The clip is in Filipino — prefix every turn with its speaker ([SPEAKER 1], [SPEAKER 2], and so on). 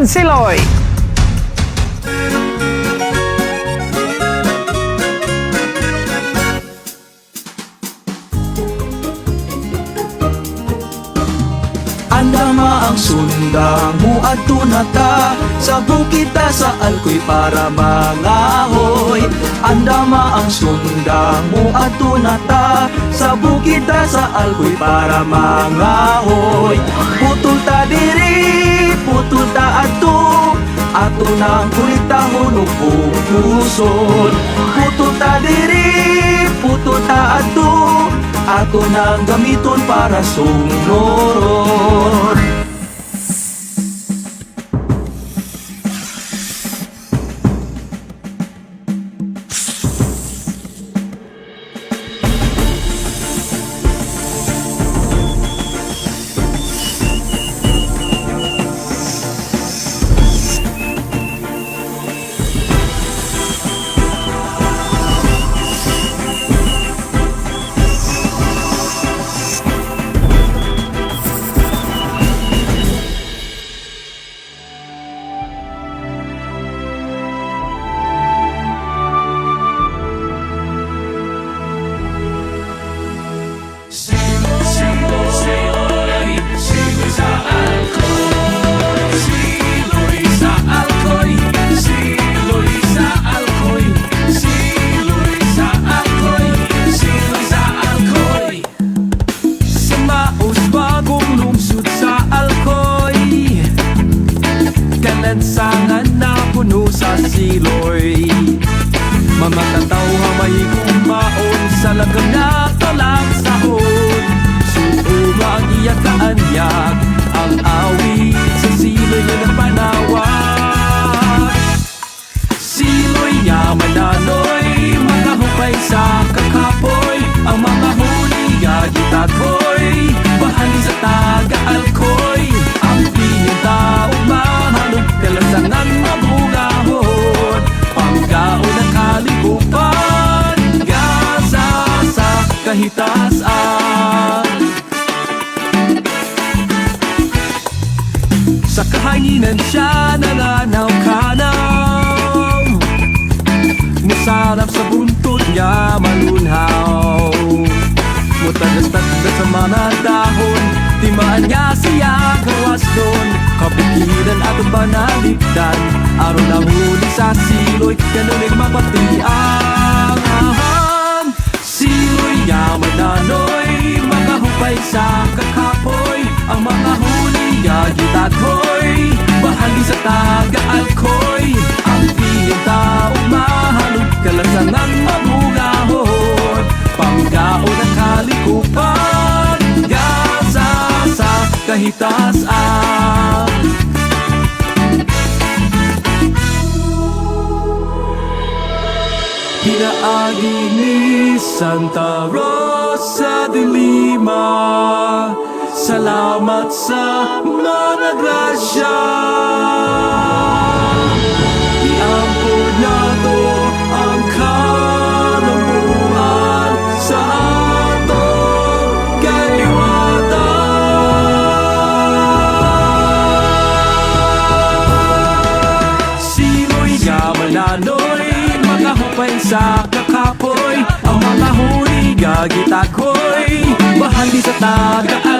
[SPEAKER 1] Siloy.
[SPEAKER 2] Andama ang sundang muadto na ta sa bukid ta sa alkoy para mangahoy. Andama ang sundang muadto na ta sa bukid ta sa alkoy para mangahoy. Putol ta diri, putol ta ato nang kulitahon ug pupuson. Putol ta diri, putol ta ato nang gamiton para sumnoron. Lansangan na puno sa siloy. Mga katawha may kumaon sa lagang na talang sahod. Suuma ang iyang kaanyag, ang awit sa siloy na nagpanawag. Siloy niya mananoy, mga hupay sa kakapoy. Ang mga huli gagitakoy, bahali sa taga-alkoy. Ang pinyong taong mahalog, kalansangan mabungahon. Panggaon ng kalikupan, gasa sa kahitasan. Sa kahanginan siya nanganaw-kanaw, masarap sa buntot niya malunhaw. Mutagas-tagas sa mga dahon, timaan niya siya gawas doon. Kapikiran at banalipdan, araw na huli sa siloy, ganunin mapatiang. Siloy niya mananoy, mga hupay sa kakapoy. Ang mga huli gagitakoy, bahagi sa taga-alkoy. Ang pinyong taong mahalog, kalansangan mabungahon. Panggaon ng kalikupan, gasa sa kahitasan. Pinaagi ni Santa Rosa de Lima, salamat sa mga grasya. Iampun nato ang kalambuan sa atong kaliwatan. Siloy nga mananoy, mga hupay sa kakapoy. Ang mga huli gagitakoy, bahagi sa taga